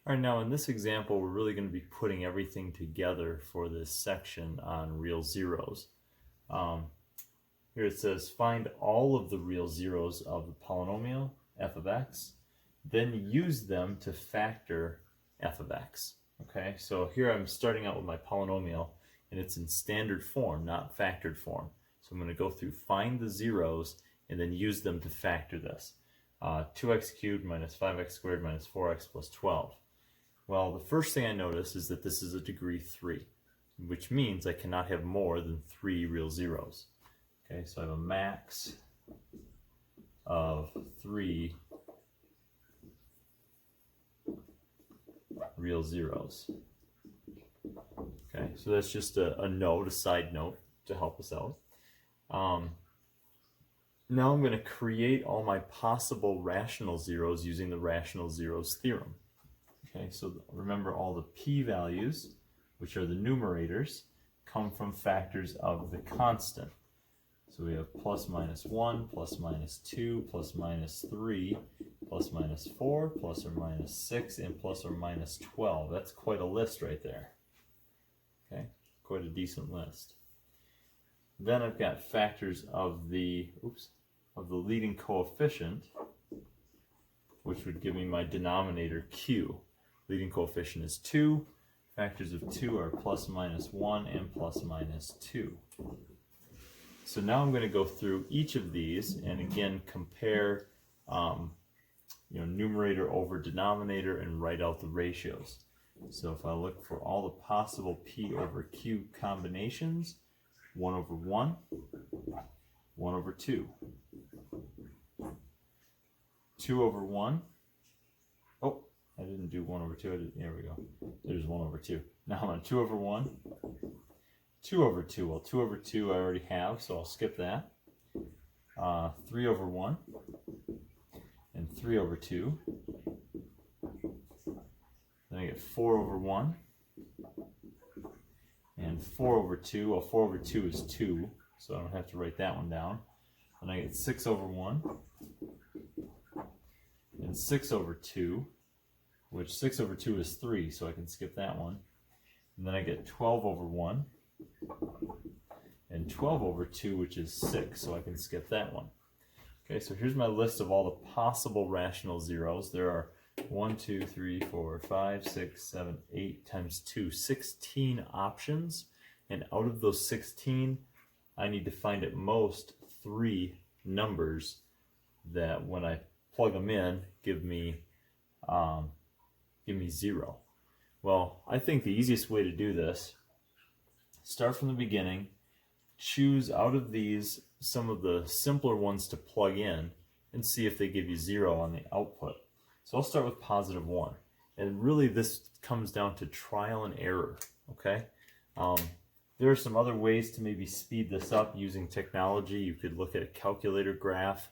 All right, now in this example, we're really going to be putting everything together for this section on real zeros. Here it says, find all of the real zeros of the polynomial f of x, then use them to factor f of x. Okay, so here I'm starting out with my polynomial, and it's in standard form, not factored form. So I'm going to go through find the zeros and then use them to factor this. 2x cubed minus 5x squared minus 4x plus 12. Well, the first thing I notice is that this is a degree 3, which means I cannot have more than 3 real zeros. Okay, so I have a max of 3 real zeros. Okay, so that's just a note, a side note to help us out. Now I'm going to create all my possible rational zeros using the rational zeros theorem. Okay, so remember all the p-values, which are the numerators, come from factors of the constant. So we have plus minus 1, plus minus 2, plus minus 3, plus minus 4, plus or minus 6, and plus or minus 12. That's quite a list right there. Okay, quite a decent list. Then I've got factors of the leading coefficient, which would give me my denominator q. Leading coefficient is 2. Factors of 2 are plus minus 1 and plus minus 2. So now I'm going to go through each of these and again compare numerator over denominator and write out the ratios. So if I look for all the possible p over q combinations, 1 over 1, 1 over 2, 2 over 1, oh, I didn't do 1 over 2, there we go, there's 1 over 2. Now I'm on 2 over 1, 2 over 2, well 2 over 2 I already have, so I'll skip that. 3 over 1, and 3 over 2. Then I get 4 over 1, and 4 over 2, well 4 over 2 is 2, so I don't have to write that one down. Then I get 6 over 1, and 6 over 2, which 6 over 2 is 3, so I can skip that one. And then I get 12 over 1, and 12 over 2, which is 6, so I can skip that one. Okay, so here's my list of all the possible rational zeros. There are 1, 2, 3, 4, 5, 6, 7, 8 times 2, 16 options. And out of those 16, I need to find at most 3 numbers that when I plug them in, give me 0. Well, I think the easiest way to do this, start from the beginning, choose out of these some of the simpler ones to plug in and see if they give you 0 on the output. So I'll start with positive 1. And really this comes down to trial and error, okay? There are some other ways to maybe speed this up using technology. You could look at a calculator graph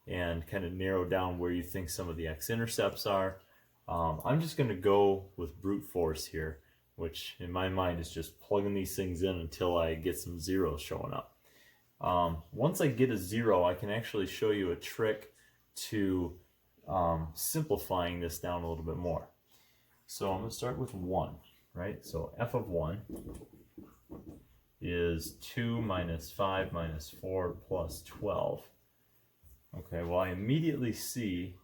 and kind of narrow down where you think some of the x-intercepts are. I'm just going to go with brute force here, which in my mind is just plugging these things in until I get some zeros showing up. Once I get a 0, I can actually show you a trick to simplifying this down a little bit more. So I'm going to start with 1, right? So f of 1 is 2 minus 5 minus 4 plus 12. Okay, well I immediately see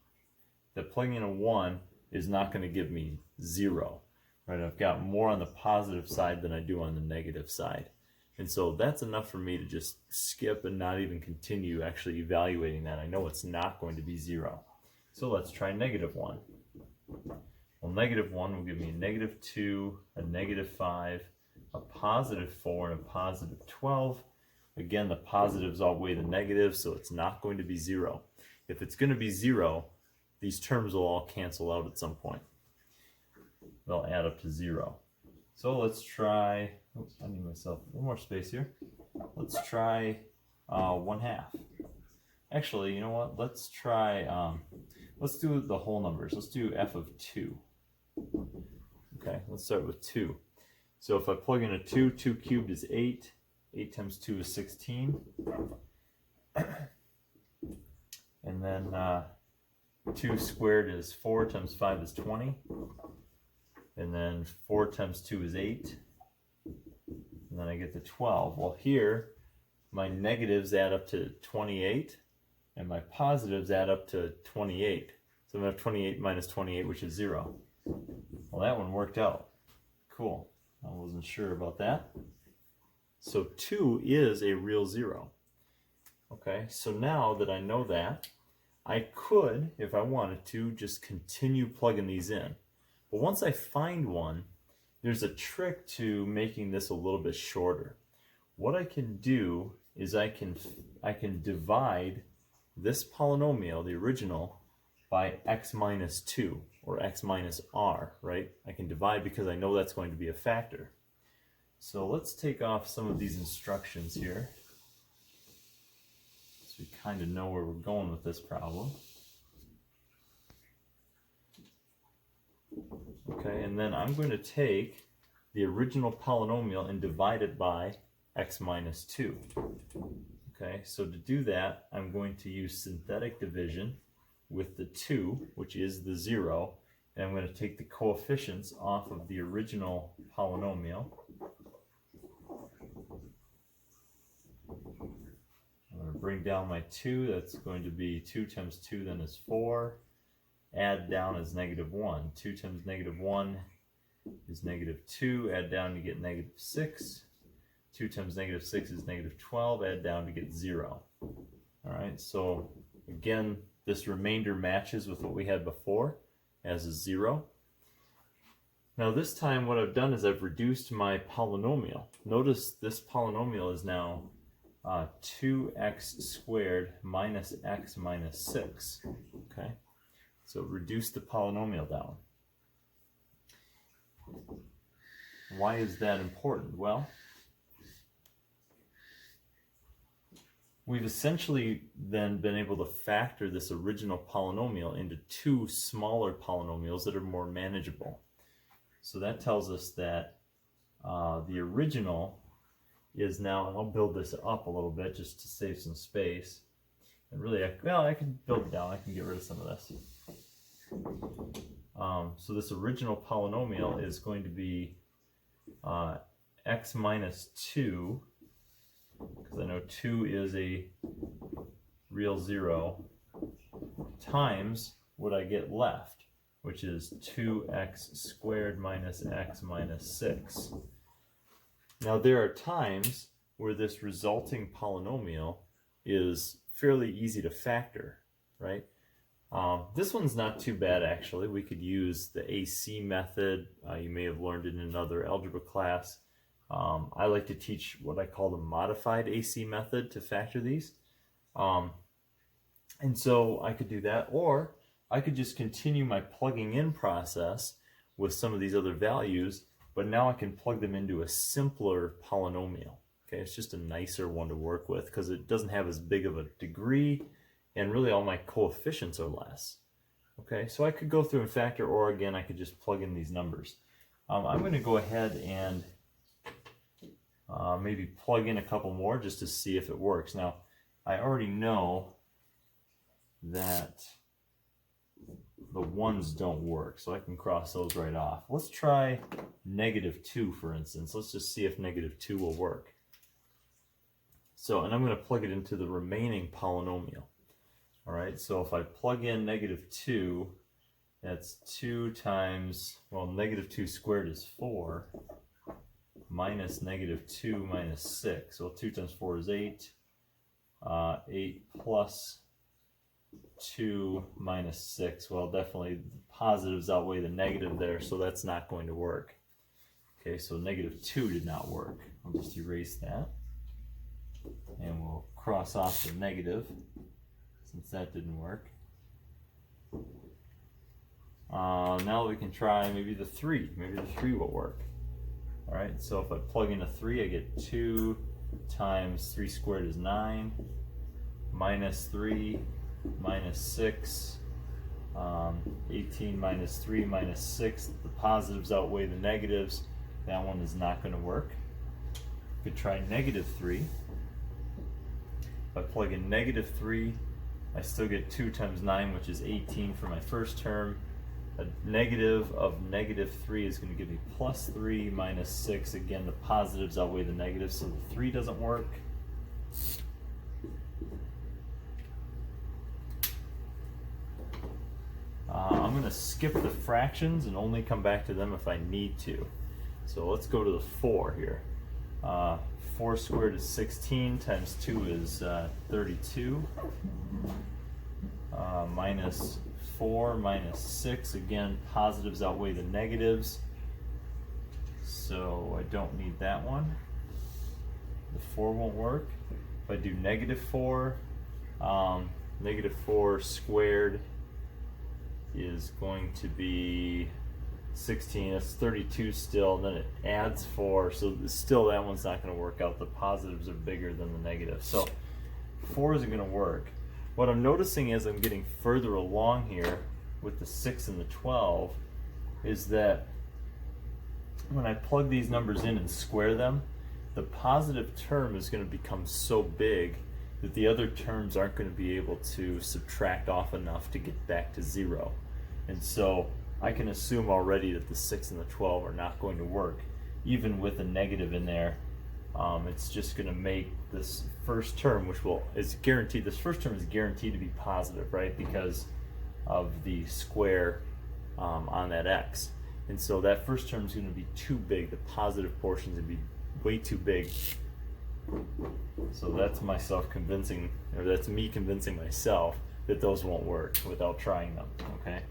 that plugging in a 1 is not going to give me 0. Right, I've got more on the positive side than I do on the negative side. And so that's enough for me to just skip and not even continue actually evaluating that. I know it's not going to be 0. So let's try negative 1. Well, negative 1 will give me a negative 2, a negative 5, a positive 4, and a positive 12. Again, the positives outweigh the negatives, so it's not going to be 0. If it's going to be 0, these terms will all cancel out at some point. They'll add up to 0. So let's try, oops, I need myself a little more space here. Let's try 1/2. Actually, you know what? Let's try, let's do the whole numbers. Let's do f of 2. Okay, let's start with 2. So if I plug in a 2, 2 cubed is 8. 8 times 2 is 16. And then 2 squared is 4 times 5 is 20. and then 4 times 2 is 8, and then I get to 12. Well, here my negatives add up to 28, and my positives add up to 28. So I'm going to have 28 minus 28, which is 0. Well, that one worked out. Cool. I wasn't sure about that. So 2 is a real 0. Okay, so now that I know that, I could, if I wanted to, just continue plugging these in. But once I find one, there's a trick to making this a little bit shorter. What I can do is I can divide this polynomial, the original, by x minus 2, or x minus r, right? I can divide because I know that's going to be a factor. So let's take off some of these instructions here, so we kind of know where we're going with this problem. Okay, and then I'm going to take the original polynomial and divide it by x minus 2. Okay, so to do that, I'm going to use synthetic division with the 2, which is the 0, and I'm going to take the coefficients off of the original polynomial. I'm going to bring down my 2, that's going to be 2 times 2 then is 4. Add down is negative 1. 2 times negative 1 is negative 2. Add down to get negative 6. 2 times negative 6 is negative 12. Add down to get 0. Alright, so again, this remainder matches with what we had before as a 0. Now this time what I've done is I've reduced my polynomial. Notice this polynomial is now 2x squared minus x minus 6. Okay, so reduce the polynomial down. Why is that important? Well, we've essentially then been able to factor this original polynomial into 2 smaller polynomials that are more manageable. So that tells us that the original is now, and I'll build this up a little bit just to save some space. And really, I can build it down. I can get rid of some of this. So this original polynomial is going to be x minus 2, because I know 2 is a real 0, times what I get left, which is 2x squared minus x minus 6. Now there are times where this resulting polynomial is fairly easy to factor, right? This one's not too bad actually. We could use the AC method. You may have learned it in another algebra class. I like to teach what I call the modified AC method to factor these. And so I could do that, or I could just continue my plugging in process with some of these other values, but now I can plug them into a simpler polynomial. Okay, it's just a nicer one to work with because it doesn't have as big of a degree, and really all my coefficients are less. Okay, so I could go through and factor, or again, I could just plug in these numbers. I'm going to go ahead and maybe plug in a couple more just to see if it works. Now, I already know that the 1s don't work, so I can cross those right off. Let's try negative 2, for instance. Let's just see if negative 2 will work. So, and I'm going to plug it into the remaining polynomial. All right, so if I plug in negative 2, that's 2 times, well, negative 2 squared is 4, minus negative 2 minus 6. Well, 2 times 4 is 8. 8 plus 2 minus 6. Well, definitely the positives outweigh the negative there, so that's not going to work. Okay, so negative 2 did not work. I'll just erase that. And we'll cross off the negative, since that didn't work. Now we can try maybe the 3. Maybe the 3 will work. Alright, so if I plug in a 3, I get 2 times 3 squared is 9, minus 3, minus 6, 18 minus 3 minus 6. The positives outweigh the negatives. That one is not going to work. Could try negative 3. If I plug in negative 3, I still get 2 times 9, which is 18 for my first term, A negative of -3 is going to give me +3 minus 6. Again, the positives outweigh the negatives, so the 3 doesn't work. I'm going to skip the fractions and only come back to them if I need to. So let's go to the 4 here. 4 squared is 16, times 2 is 32. Minus 4 minus 6, again, positives outweigh the negatives, so I don't need that one. The 4 won't work. If I do -4, -4 squared is going to be 16, that's 32 still, and then it adds 4, so still that one's not going to work out. The positives are bigger than the negatives, so 4 isn't going to work. What I'm noticing as I'm getting further along here with the 6 and the 12 is that when I plug these numbers in and square them, the positive term is going to become so big that the other terms aren't going to be able to subtract off enough to get back to 0. And so I can assume already that the 6 and the 12 are not going to work. Even with a negative in there, it's just going to make this first term, is guaranteed, this first term is guaranteed to be positive, right? Because of the square on that x. And so that first term is going to be too big. The positive portion is going to be way too big. So that's myself convincing, or that's me convincing myself that those won't work without trying them, okay?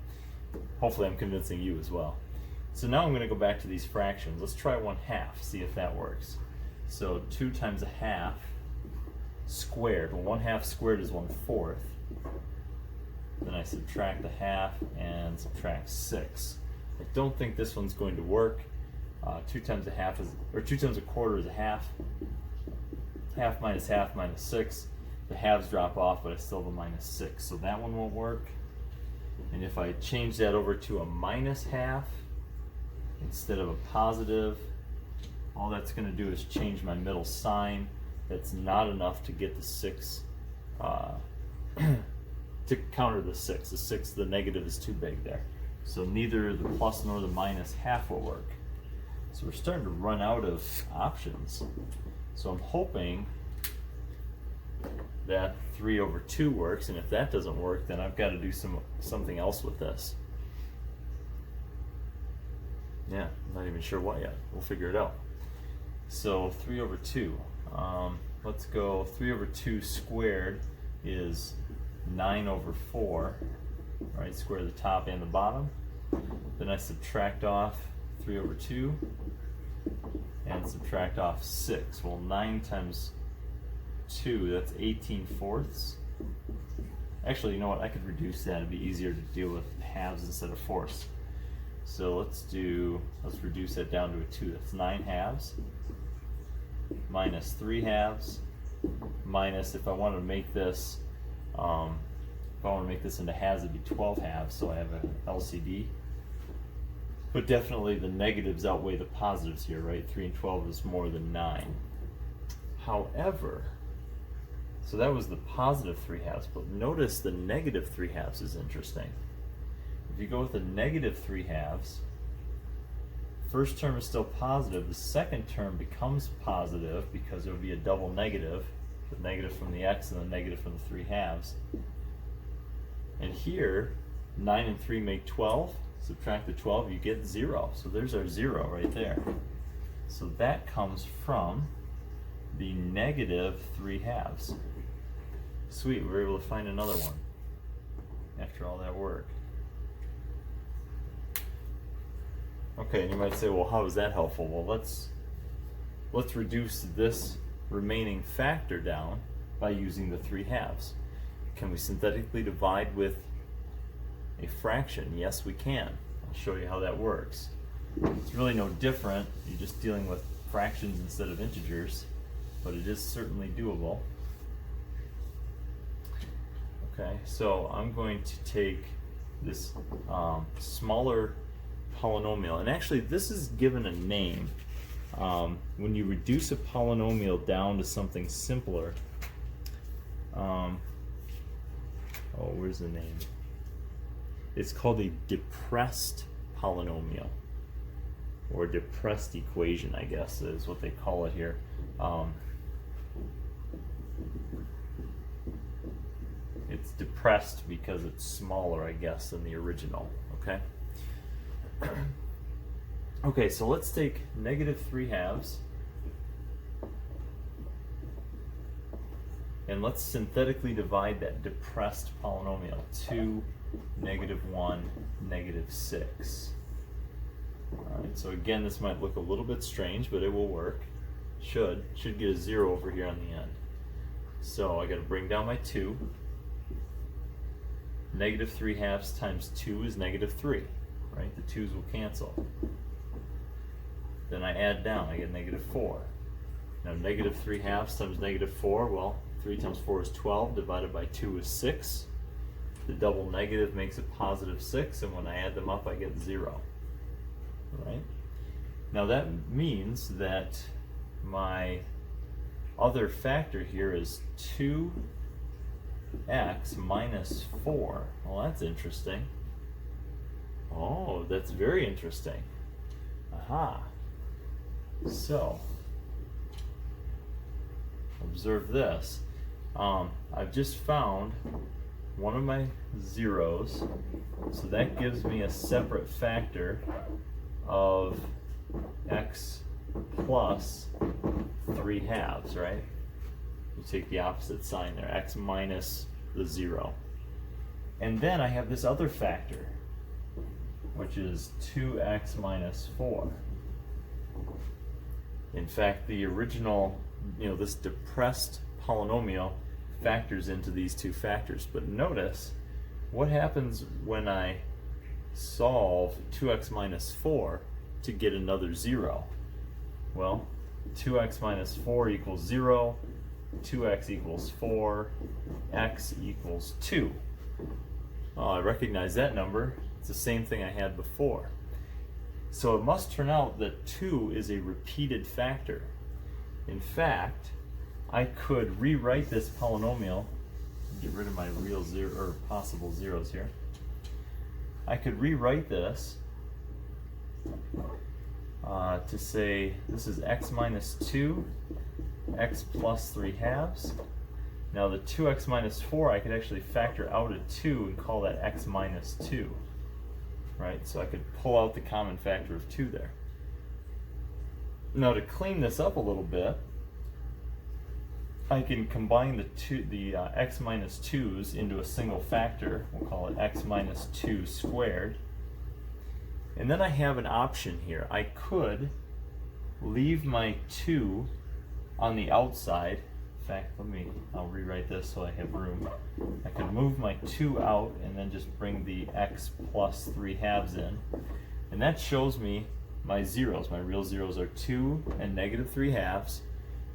Hopefully I'm convincing you as well. So now I'm going to go back to these fractions. Let's try 1/2, see if that works. So 2 times 1/2 squared. Well, 1/2 squared is 1/4. Then I subtract the half and subtract 6. I don't think this one's going to work. 2 times 1/2 is, or 2 times 1/4 is 1/2. Half minus 6. The halves drop off, but I still have a -6, so that one won't work. And if I change that over to a -1/2 instead of a positive, all that's going to do is change my middle sign. That's not enough to get the 6, to counter the 6. The negative is too big there. So neither the plus nor the -1/2 will work. So we're starting to run out of options. So I'm hoping that 3/2 works, and if that doesn't work, then I've got to do something else with this. Yeah, I'm not even sure what yet. We'll figure it out. So 3/2. Let's go 3/2 squared is 9/4. Right, square the top and the bottom. Then I subtract off 3/2 and subtract off 6. Well, 9 times 2, that's 18/4. Actually, you know what? I could reduce that. It'd be easier to deal with halves instead of fourths. So let's reduce that down to a 2. That's 9 halves minus 3 halves minus, if I want to make this into halves, it'd be 12 halves, so I have an LCD. But definitely the negatives outweigh the positives here, right? 3 and 12 is more than 9. However, so that was the positive 3 halves, but notice the negative 3 halves is interesting. If you go with the negative 3 halves, first term is still positive, the second term becomes positive because it would be a double negative, the negative from the x and the negative from the 3 halves. And here, 9 and 3 make 12. Subtract the 12, you get 0. So there's our 0 right there. So that comes from the negative 3 halves. Sweet, we were able to find another one after all that work. Okay, and you might say, well, how is that helpful? Well, let's reduce this remaining factor down by using the 3 halves. Can we synthetically divide with a fraction? Yes, we can. I'll show you how that works. It's really no different. You're just dealing with fractions instead of integers, but it is certainly doable. Okay, so I'm going to take this smaller polynomial, and actually this is given a name. When you reduce a polynomial down to something simpler, where's the name? It's called a depressed polynomial, or depressed equation, I guess is what they call it here. It's depressed because it's smaller, I guess, than the original, okay? Okay, so let's take -3/2 and let's synthetically divide that depressed polynomial. 2, -1, -6. Alright, so again, this might look a little bit strange, but it will work. Should get a 0 over here on the end. So I got to bring down my 2. -3/2 times 2 is -3, right? The 2's will cancel. Then I add down, I get -4. Now -3/2 times -4, well, 3 times 4 is 12, divided by 2 is 6. The double negative makes it +6, and when I add them up, I get 0. Right? Now that means that my other factor here is 2x minus 4. Well, that's interesting. Oh, that's very interesting. Aha. So, observe this. I've just found one of my zeros, so that gives me a separate factor of x plus 3/2, right? You take the opposite sign there, x minus the 0. And then I have this other factor, which is 2x minus 4. In fact, the original, this depressed polynomial factors into these two factors. But notice, what happens when I solve 2x minus 4 to get another 0? Well, 2x minus 4 equals 0, 2x equals 4, x equals 2. Oh, I recognize that number. It's the same thing I had before. So it must turn out that 2 is a repeated factor. In fact, I could rewrite this polynomial, get rid of my real zero or possible zeros here. I could rewrite this to say this is x minus 2, x plus 3/2. Now the 2x minus 4, I could actually factor out a 2 and call that x minus 2. Right? So I could pull out the common factor of 2 there. Now to clean this up a little bit, I can combine the x minus 2's into a single factor. We'll call it x minus 2 squared. And then I have an option here. I could leave my 2 on the outside. In fact, I'll rewrite this so I have room. I could move my 2 out and then just bring the x plus 3/2 in. And that shows me my zeros. My real zeros are 2 and -3/2.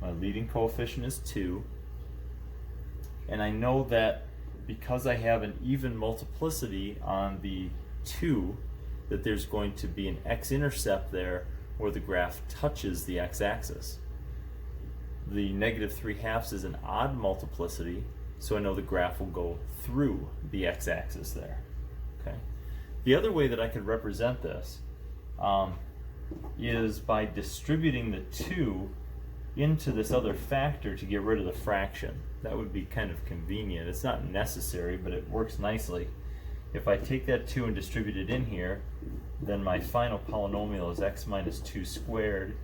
My leading coefficient is 2. And I know that because I have an even multiplicity on the 2, that there's going to be an x-intercept there where the graph touches the x-axis. The -3/2 is an odd multiplicity, so I know the graph will go through the x-axis there. Okay. The other way that I could represent this is by distributing the 2 into this other factor to get rid of the fraction. That would be kind of convenient. It's not necessary, but it works nicely. If I take that 2 and distribute it in here, then my final polynomial is x minus 2 squared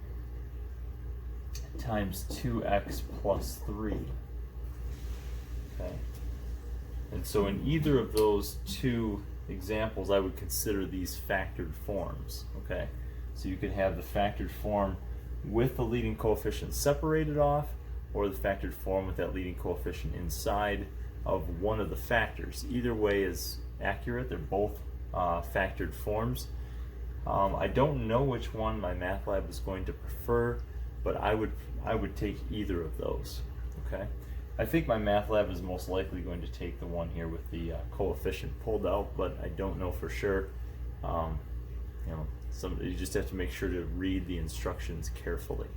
times 2x plus 3. Okay. And so in either of those two examples, I would consider these factored forms. Okay. So you could have the factored form with the leading coefficient separated off, or the factored form with that leading coefficient inside of one of the factors. Either way is accurate. They're both factored forms. I don't know which one my math lab is going to prefer, but I would take either of those. Okay. I think my math lab is most likely going to take the one here with the coefficient pulled out, but I don't know for sure. You just have to make sure to read the instructions carefully.